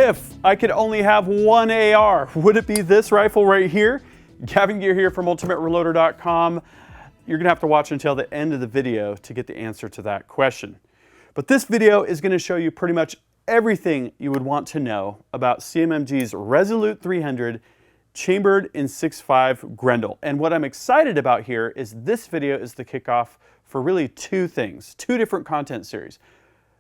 If I could only have one AR, would it be this rifle right here? Gavin Gear here from UltimateReloader.com. You're gonna have to watch until the end of the video to get the answer to that question. But this video is gonna show you pretty much everything you would want to know about CMMG's Resolute 300 chambered in 6.5 Grendel. And what I'm excited about here is this video is the kickoff for really two things, two different content series.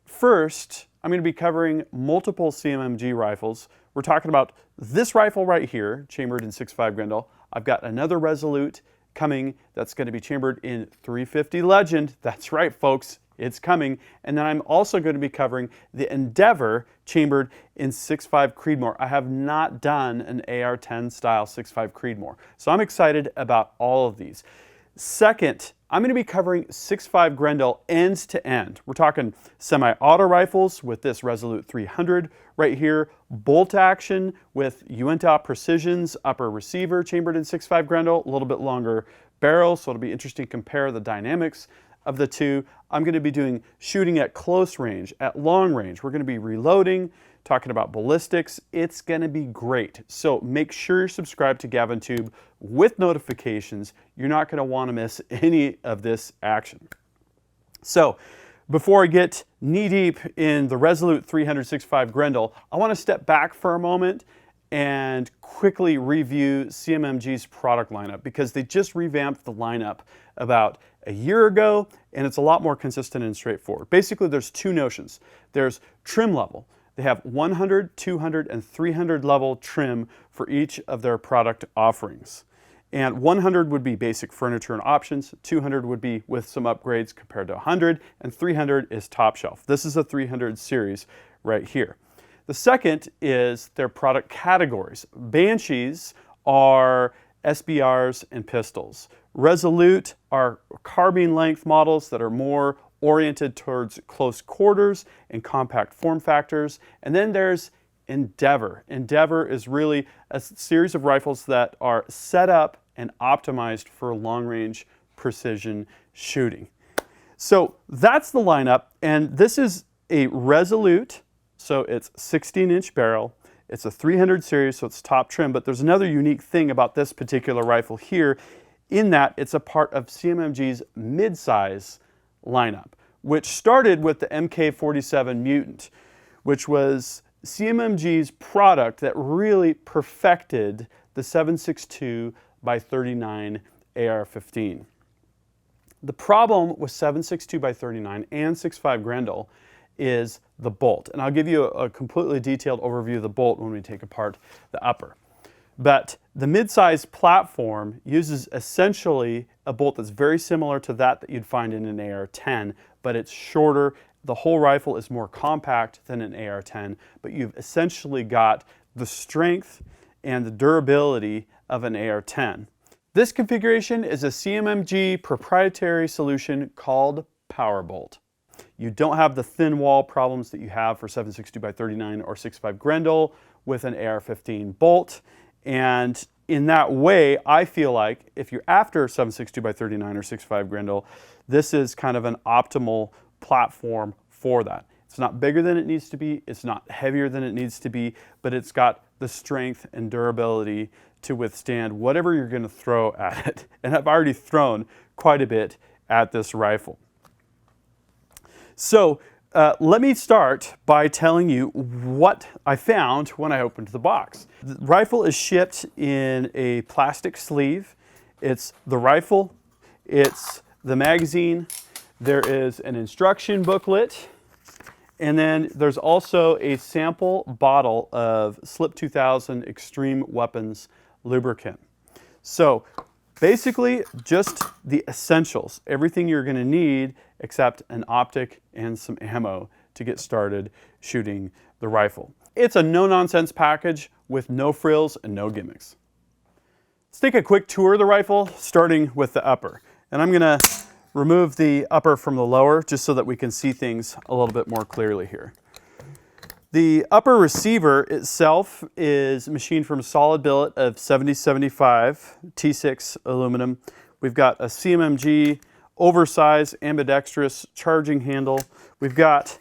First, I'm going to be covering multiple CMMG rifles. We're talking about this rifle right here, chambered in 6.5 Grendel. I've got another Resolute coming that's going to be chambered in 350 Legend. That's right, folks, it's coming. And then I'm also going to be covering the Endeavor chambered in 6.5 Creedmoor. I have not done an AR-10 style 6.5 Creedmoor, so I'm excited about all of these. Second, I'm going to be covering 6.5 Grendel end to end. We're talking semi-auto rifles with this Resolute 300 right here, bolt action with Uinta Precision's upper receiver chambered in 6.5 Grendel, a little bit longer barrel, so it'll be interesting to compare the dynamics of the two. I'm going to be doing shooting at close range, at long range. We're going to be reloading, talking about ballistics. It's going to be great. So make sure you're subscribed to gavintoobe with notifications. You're not going to want to miss any of this action. So before I get knee deep in the Resolute 300 6.5 Grendel, I want to step back for a moment and quickly review CMMG's product lineup, because they just revamped the lineup about a year ago, and it's a lot more consistent and straightforward. Basically, there's two notions. There's trim level. They have 100, 200, and 300 level trim for each of their product offerings. And 100 would be basic furniture and options, 200 would be with some upgrades compared to 100, and 300 is top shelf. This is a 300 series right here. The second is their product categories. Banshees are SBRs and pistols. Resolute are carbine length models that are more oriented towards close quarters and compact form factors. And then there's Endeavor. Endeavor is really a series of rifles that are set up and optimized for long-range precision shooting. So that's the lineup, and this is a Resolute, so it's 16-inch barrel. It's a 300 series, so it's top trim, but there's another unique thing about this particular rifle here, in that it's a part of CMMG's mid-size lineup, which started with the MK47 Mutant, which was CMMG's product that really perfected the 7.62 by 39 AR-15. The problem with 7.62 by 39 and 6.5 Grendel is the bolt, and I'll give you a completely detailed overview of the bolt when we take apart the upper. But the mid-size platform uses essentially a bolt that's very similar to that you'd find in an AR-10, but it's shorter. The whole rifle is more compact than an AR-10, but you've essentially got the strength and the durability of an AR-10. This configuration is a CMMG proprietary solution called PowerBolt. You don't have the thin wall problems that you have for 7.62 by 39 or 6.5 Grendel with an AR-15 bolt. And in that way, I feel like if you're after 7.62 by 39 or 6.5 Grendel, this is kind of an optimal platform for that. It's not bigger than it needs to be, it's not heavier than it needs to be, but it's got the strength and durability to withstand whatever you're going to throw at it. And I've already thrown quite a bit at this rifle. So let me start by telling you what I found when I opened the box. The rifle is shipped in a plastic sleeve. It's the rifle, it's the magazine, there is an instruction booklet, and then there's also a sample bottle of Slip 2000 Extreme Weapons lubricant. So basically just the essentials, everything you're going to need except an optic and some ammo to get started shooting the rifle. It's a no-nonsense package with no frills and no gimmicks. Let's take a quick tour of the rifle, starting with the upper. And I'm going to remove the upper from the lower just so that we can see things a little bit more clearly here. The upper receiver itself is machined from a solid billet of 7075 T6 aluminum. We've got a CMMG oversized ambidextrous charging handle. We've got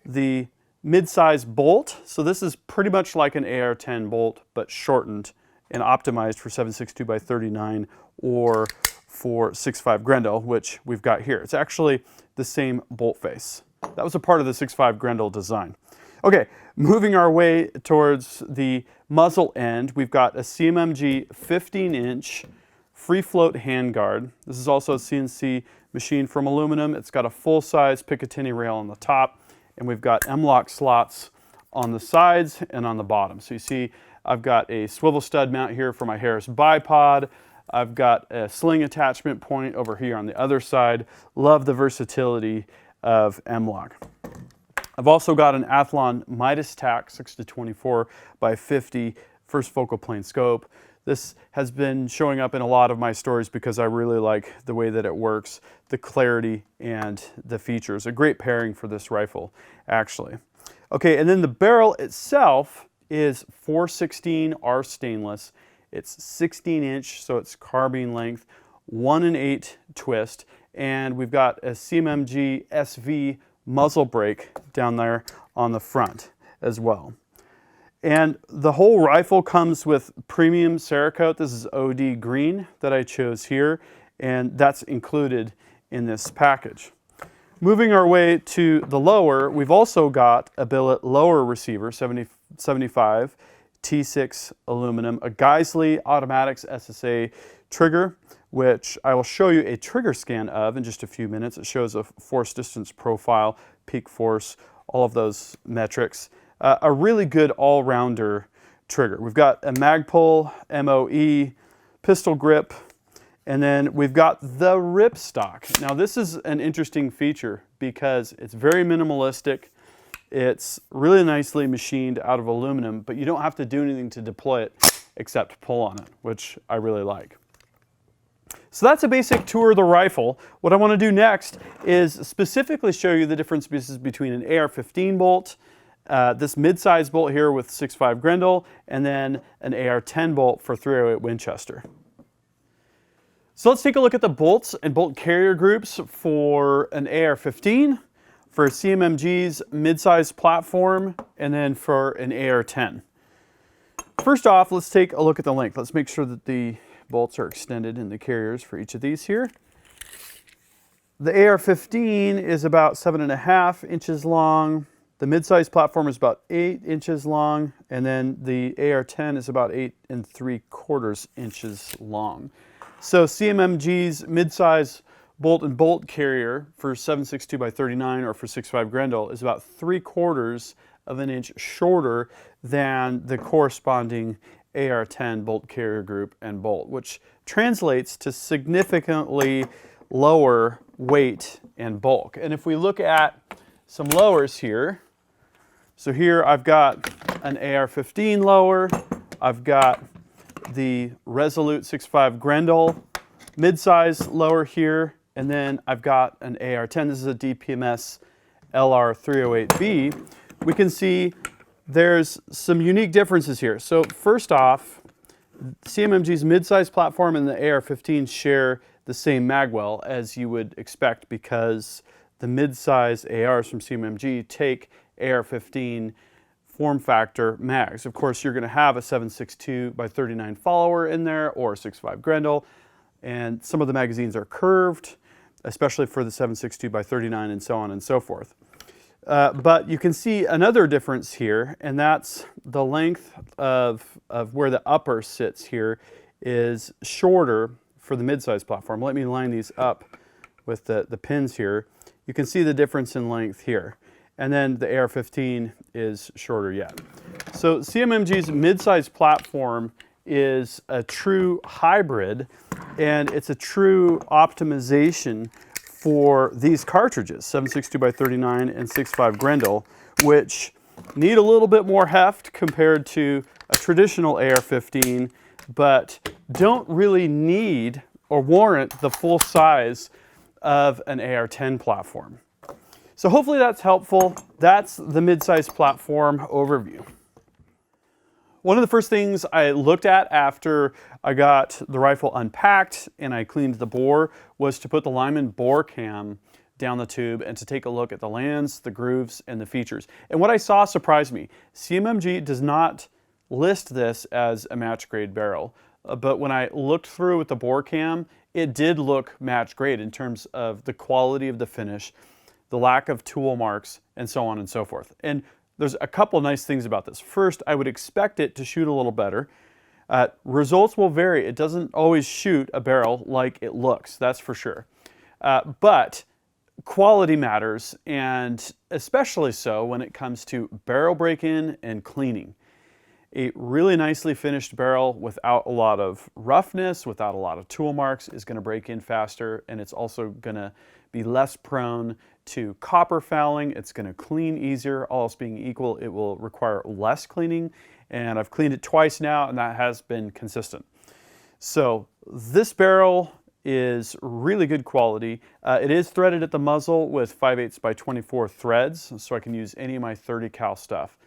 the mid-size bolt. So this is pretty much like an AR-10 bolt, but shortened and optimized for 7.62 by 39 or for 6.5 Grendel, which we've got here. It's actually the same bolt face. That was a part of the 6.5 Grendel design. Okay, moving our way towards the muzzle end, we've got a CMMG 15-inch free float handguard. This is also a CNC machine from aluminum. It's got a full-size Picatinny rail on the top, and we've got M-lock slots on the sides and on the bottom. So you see I've got a swivel stud mount here for my Harris bipod. I've got a sling attachment point over here on the other side. Love the versatility of M-lock. I've also got an Athlon Midas Tac 6-24 by 50 first focal plane scope. This has been showing up in a lot of my stories because I really like the way that it works, the clarity and the features. A great pairing for this rifle, actually. Okay, and then the barrel itself is 416 R stainless. It's 16 inch, so it's carbine length, 1 1/8 twist, and we've got a CMMG SV muzzle brake down there on the front as well. And the whole rifle comes with premium Cerakote. This is OD green that I chose here, and that's included in this package. Moving our way to the lower, we've also got a billet lower receiver, 75 T6 aluminum, a Geisley Automatics SSA trigger, which I will show you a trigger scan of in just a few minutes. It shows a force distance profile, peak force, all of those metrics. A really good all-rounder trigger. We've got a Magpul MOE, pistol grip, and then we've got the ripstock. Now this is an interesting feature because it's very minimalistic. It's really nicely machined out of aluminum, but you don't have to do anything to deploy it except pull on it, which I really like. So that's a basic tour of the rifle. What I want to do next is specifically show you the differences between an AR-15 bolt, this mid-size bolt here with 6.5 Grendel, and then an AR-10 bolt for 308 Winchester. So let's take a look at the bolts and bolt carrier groups for an AR-15, for CMMG's mid-size platform, and then for an AR-10. First off, let's take a look at the length. Let's make sure that the bolts are extended in the carriers for each of these here. The AR-15 is about 7.5 inches long. The mid-size platform is about 8 inches long, and then the AR-10 is about 8 3/4 inches long. So CMMG's mid-size bolt and bolt carrier for 7.62 by 39 or for 6.5 Grendel is about 3/4 of an inch shorter than the corresponding AR-10 bolt carrier group and bolt, which translates to significantly lower weight and bulk. And if we look at some lowers here, so here I've got an AR-15 lower, I've got the Resolute 6.5 Grendel mid-size lower here, and then I've got an AR-10. This is a DPMS LR308B. We can see there's some unique differences here. So first off, CMMG's mid-size platform and the AR-15 share the same magwell as you would expect because the mid-size ARs from CMMG take AR-15 form factor mags. Of course, you're going to have a 7.62 by 39 follower in there or a 6.5 Grendel, and some of the magazines are curved, especially for the 7.62 by 39 and so on and so forth. But you can see another difference here, and that's the length of where the upper sits here is shorter for the mid-size platform. Let me line these up with the pins here. You can see the difference in length here. And then the AR-15 is shorter yet. So CMMG's mid-size platform is a true hybrid, and it's a true optimization for these cartridges, 7.62 by 39 and 6.5 Grendel, which need a little bit more heft compared to a traditional AR-15, but don't really need or warrant the full size of an AR-10 platform. So hopefully that's helpful. That's the mid-size platform overview. One of the first things I looked at after I got the rifle unpacked and I cleaned the bore was to put the Lyman bore cam down the tube and to take a look at the lands, the grooves, and the features. And what I saw surprised me. CMMG does not list this as a match grade barrel, but when I looked through with the bore cam, it did look match grade in terms of the quality of the finish, the lack of tool marks, and so on and so forth. And there's a couple nice things about this. First, I would expect it to shoot a little better. Results will vary. It doesn't always shoot a barrel like it looks, that's for sure. But quality matters, and especially so when it comes to barrel break-in and cleaning. A really nicely finished barrel without a lot of roughness, without a lot of tool marks, is going to break in faster, and it's also going to be less prone to copper fouling. It's going to clean easier. All else being equal, it will require less cleaning, and I've cleaned it twice now, and that has been consistent. So this barrel is really good quality. It is threaded at the muzzle with 5/8 by 24 threads, so I can use any of my 30 cal stuff.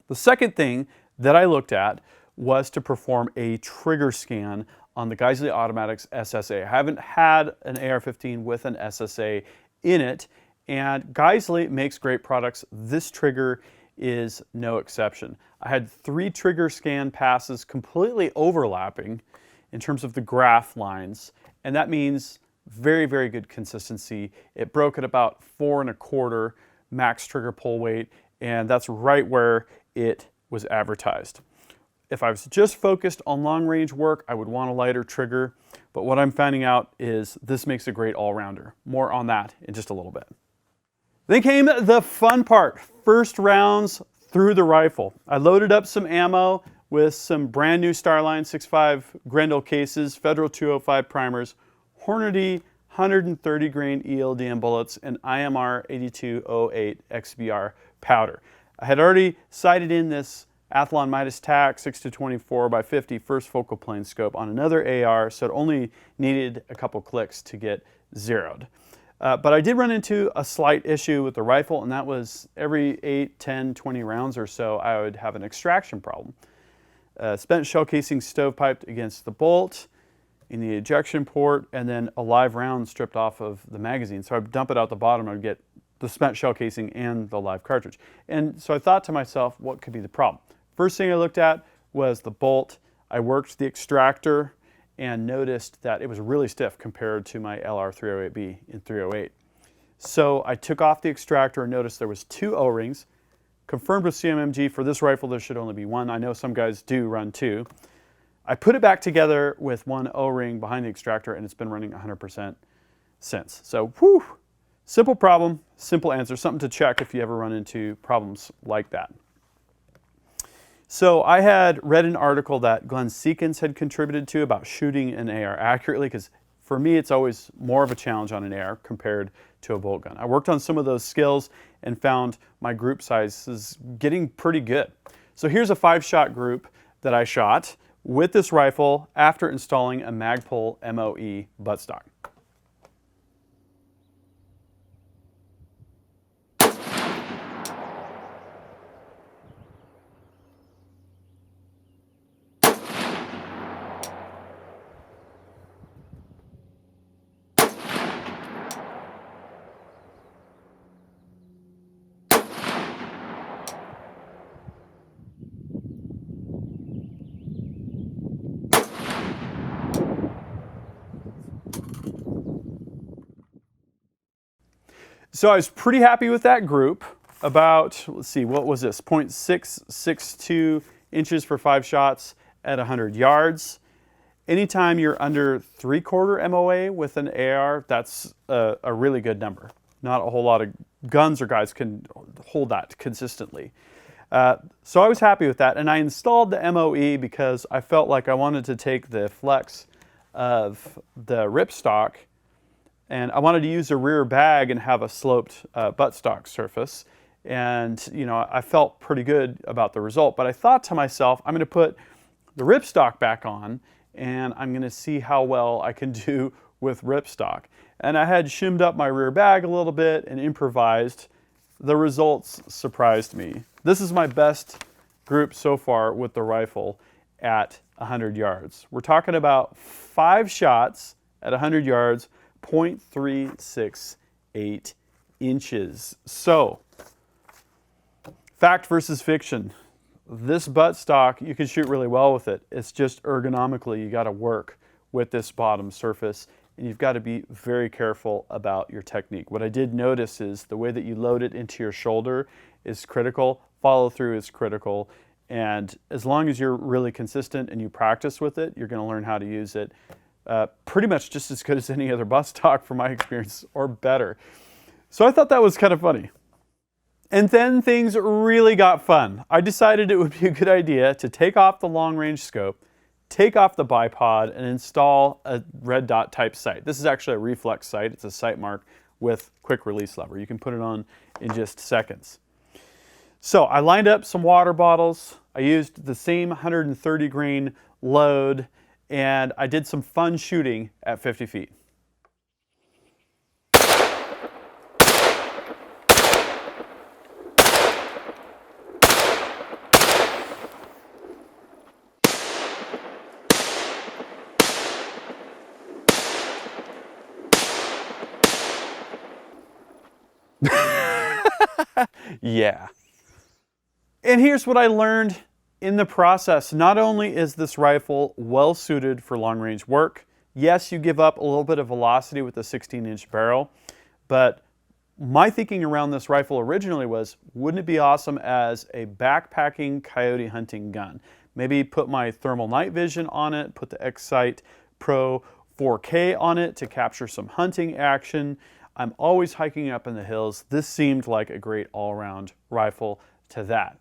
The second thing that I looked at was to perform a trigger scan on the Geissele Automatics SSA. I haven't had an AR-15 with an SSA in it, and Geissele makes great products. This trigger is no exception. I had 3 trigger scan passes completely overlapping in terms of the graph lines, and that means very, very good consistency. It broke at about 4 1/4 max trigger pull weight, and that's right where it was advertised. If I was just focused on long range work, I would want a lighter trigger, but what I'm finding out is this makes a great all-rounder. More on that in just a little bit. Then came the fun part, first rounds through the rifle. I loaded up some ammo with some brand new Starline 6.5 Grendel cases, Federal 205 primers, Hornady 130 grain ELDM bullets, and IMR 8208 XBR powder. I had already sighted in this Athlon Midas TAC 6-24 by 50 first focal plane scope on another AR, so it only needed a couple clicks to get zeroed. But I did run into a slight issue with the rifle, and that was every 8, 10, 20 rounds or so, I would have an extraction problem. Spent shell casing stovepiped against the bolt in the ejection port, and then a live round stripped off of the magazine. So I'd dump it out the bottom, I'd get the spent shell casing and the live cartridge. And so I thought to myself, what could be the problem? First thing I looked at was the bolt. I worked the extractor and noticed that it was really stiff compared to my LR308B in 308. So I took off the extractor and noticed there was 2 O-rings. Confirmed with CMMG, for this rifle there should only be 1. I know some guys do run 2. I put it back together with 1 O-ring behind the extractor, and it's been running 100% since. So whew, simple problem, simple answer, something to check if you ever run into problems like that. So I had read an article that Glenn Seekins had contributed to about shooting an AR accurately, because for me it's always more of a challenge on an AR compared to a bolt gun. I worked on some of those skills and found my group sizes getting pretty good. So here's a 5-shot group that I shot with this rifle after installing a Magpul MOE buttstock. So I was pretty happy with that group. About, let's see, what was this? 0.662 inches for 5 shots at 100 yards. Anytime you're under 3/4 MOA with an AR, that's a really good number. Not a whole lot of guns or guys can hold that consistently. So I was happy with that, and I installed the MOE because I felt like I wanted to take the flex of the ripstock, and I wanted to use a rear bag and have a sloped buttstock surface. And you know, I felt pretty good about the result, but I thought to myself, I'm going to put the ripstock back on and I'm going to see how well I can do with ripstock. And I had shimmed up my rear bag a little bit and improvised. The results surprised me. This is my best group so far with the rifle at 100 yards. We're talking about 5 shots at 100 yards, 0.36 8 inches. So, fact versus fiction. This buttstock, you can shoot really well with it. It's just ergonomically, you got to work with this bottom surface, and you've got to be very careful about your technique. What I did notice is the way that you load it into your shoulder is critical, follow through is critical, and as long as you're really consistent and you practice with it, you're going to learn how to use it pretty much just as good as any other buttstock from my experience, or better. So I thought that was kind of funny. And then things really got fun. I decided it would be a good idea to take off the long-range scope, take off the bipod, and install a red dot type sight. This is actually a reflex sight. It's a sight mark with quick release lever. You can put it on in just seconds. So I lined up some water bottles. I used the same 130 grain load, and I did some fun shooting at 50 feet. Yeah. And here's what I learned in the process. Not only is this rifle well suited for long range work, yes, you give up a little bit of velocity with the 16-inch barrel, but my thinking around this rifle originally was, wouldn't it be awesome as a backpacking coyote hunting gun? Maybe put my thermal night vision on it, put the X-Sight Pro 4K on it to capture some hunting action. I'm always hiking up in the hills. This seemed like a great all-around rifle to that.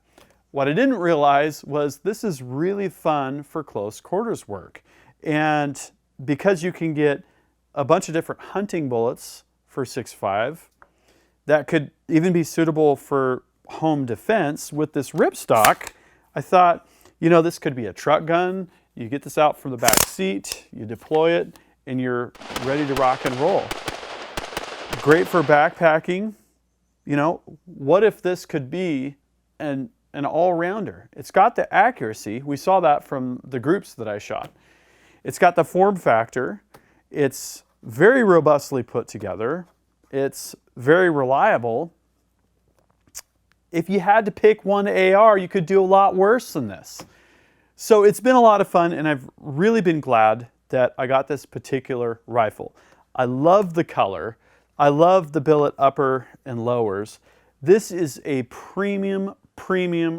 What I didn't realize was this is really fun for close quarters work. And because you can get a bunch of different hunting bullets for 6.5, that could even be suitable for home defense with this ripstock, I thought, you know, this could be a truck gun. You get this out from the back seat, you deploy it, and you're ready to rock and roll. Great for backpacking. You know, what if this could be an all-rounder? It's got the accuracy. We saw that from the groups that I shot. It's got the form factor. It's very robustly put together. It's very reliable. If you had to pick one AR, you could do a lot worse than this. So it's been a lot of fun, and I've really been glad that I got this particular rifle. I love the color. I love the billet upper and lowers. This is a premium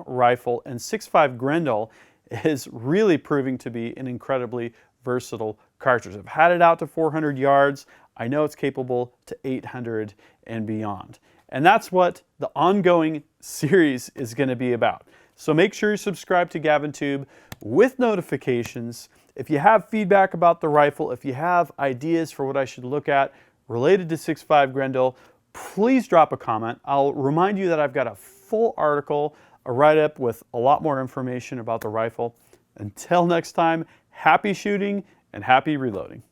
rifle, and 6.5 Grendel is really proving to be an incredibly versatile cartridge. I've had it out to 400 yards. I know it's capable to 800 and beyond. And that's what the ongoing series is going to be about. So make sure you subscribe to GavintooB with notifications. If you have feedback about the rifle, if you have ideas for what I should look at related to 6.5 Grendel, please drop a comment. I'll remind you that I've got a full article, a write-up with a lot more information about the rifle. Until next time, happy shooting and happy reloading.